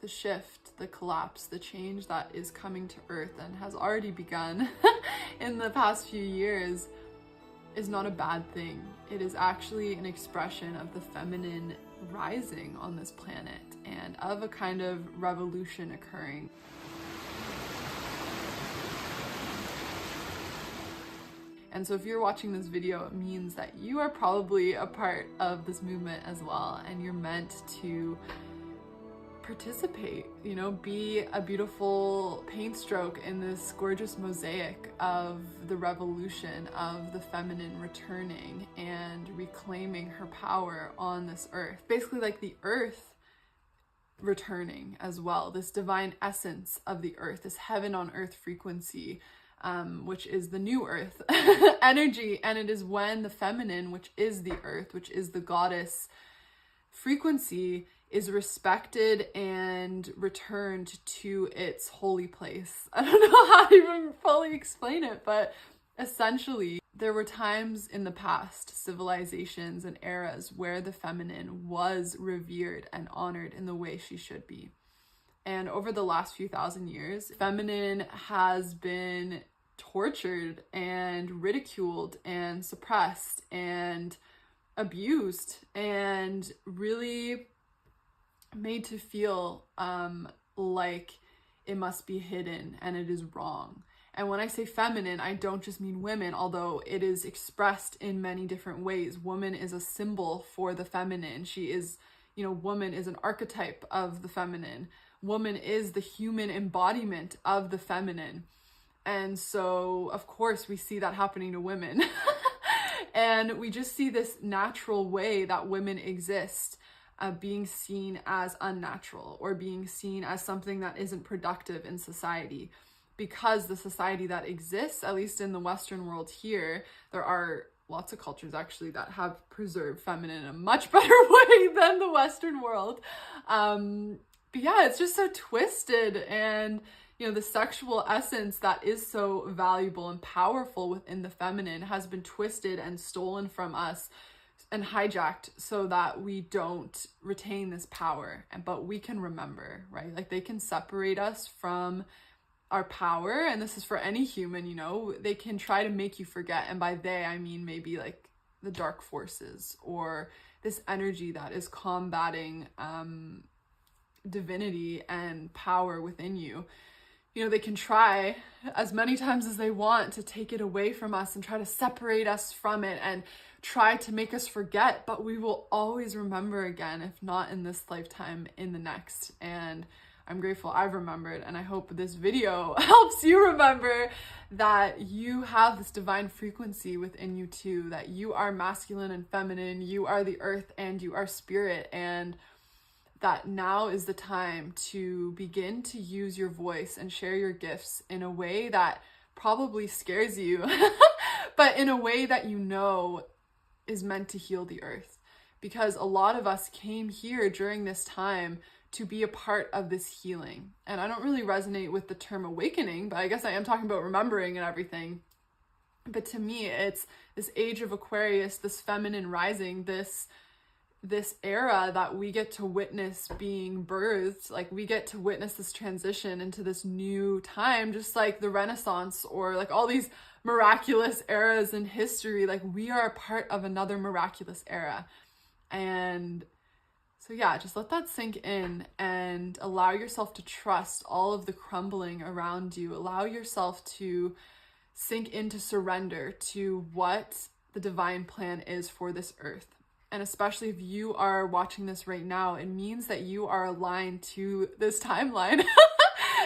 the shift, the collapse, the change that is coming to Earth and has already begun in the past few years is not a bad thing. It is actually an expression of the feminine rising on this planet and of a kind of revolution occurring. And so if you're watching this video, it means that you are probably a part of this movement as well, and you're meant to participate, you know, be a beautiful paint stroke in this gorgeous mosaic of the revolution of the feminine returning and reclaiming her power on this earth. Basically like the earth returning as well, this divine essence of the earth, this heaven on earth frequency, which is the new earth energy. And it is when the feminine, which is the earth, which is the goddess frequency, is respected and returned to its holy place. I don't know how to even fully explain it, but essentially there were times in the past, civilizations and eras, where the feminine was revered and honored in the way she should be. And over the last few thousand years, feminine has been tortured and ridiculed and suppressed and abused and really made to feel like it must be hidden and it is wrong. And when I say feminine, I don't just mean women, although it is expressed in many different ways. Woman is a symbol for the feminine. She is, you know, woman is an archetype of the feminine. Woman is the human embodiment of the feminine. And so, of course, we see that happening to women. And we just see this natural way that women exist, being seen as unnatural or being seen as something that isn't productive in society. Because the society that exists, at least in the Western world here, there are lots of cultures actually that have preserved feminine in a much better way than the Western world. But yeah, it's just so twisted, and you know, the sexual essence that is so valuable and powerful within the feminine has been twisted and stolen from us and hijacked so that we don't retain this power. But we can remember, right? Like they can separate us from our power, and this is for any human, you know, they can try to make you forget. And by they, I mean maybe like the dark forces or this energy that is combating divinity and power within you. You know, they can try as many times as they want to take it away from us and try to separate us from it and try to make us forget, but we will always remember again, if not in this lifetime, in the next. And I'm grateful I've remembered, and I hope this video helps you remember that you have this divine frequency within you too, that you are masculine and feminine, you are the earth and you are spirit, and that now is the time to begin to use your voice and share your gifts in a way that probably scares you, but in a way that you know is meant to heal the earth. Because a lot of us came here during this time to be a part of this healing. And I don't really resonate with the term awakening, but I guess I am talking about remembering and everything. But to me, it's this age of Aquarius, this feminine rising, this era that we get to witness being birthed. Like we get to witness this transition into this new time, just like the Renaissance or like all these miraculous eras in history. Like we are a part of another miraculous era. And so yeah, just let that sink in and allow yourself to trust all of the crumbling around you. Allow yourself to sink into surrender to what the divine plan is for this earth. And especially if you are watching this right now, it means that you are aligned to this timeline.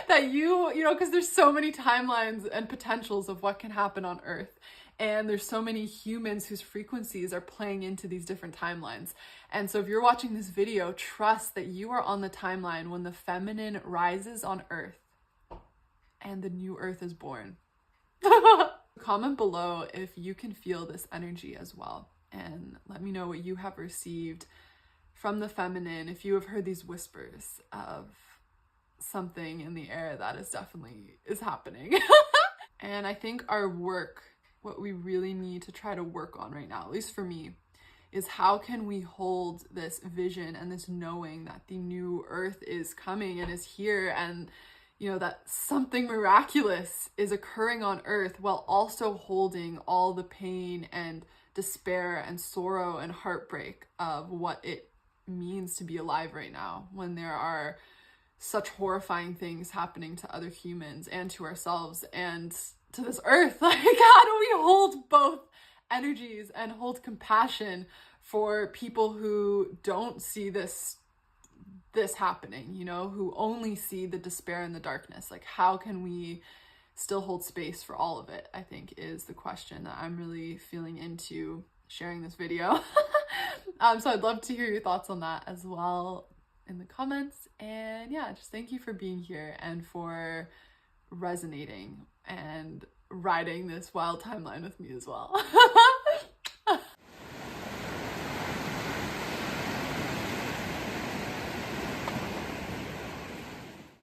That you know, because there's so many timelines and potentials of what can happen on earth. And there's so many humans whose frequencies are playing into these different timelines. And so if you're watching this video, trust that you are on the timeline when the feminine rises on earth and the new earth is born. Comment below if you can feel this energy as well. And let me know what you have received from the feminine, if you have heard these whispers of something in the air that is happening. And I think our work, what we really need to try to work on right now, at least for me, is how can we hold this vision and this knowing that the new earth is coming and is here, and you know, that something miraculous is occurring on earth, while also holding all the pain and despair and sorrow and heartbreak of what it means to be alive right now, when there are such horrifying things happening to other humans and to ourselves and to this earth. Like, how do we hold both energies and hold compassion for people who don't see this happening, you know, who only see the despair and the darkness? Like, how can we still hold space for all of it, I think, is the question that I'm really feeling into sharing this video. So I'd love to hear your thoughts on that as well in the comments. And yeah, just thank you for being here and for resonating and riding this wild timeline with me as well.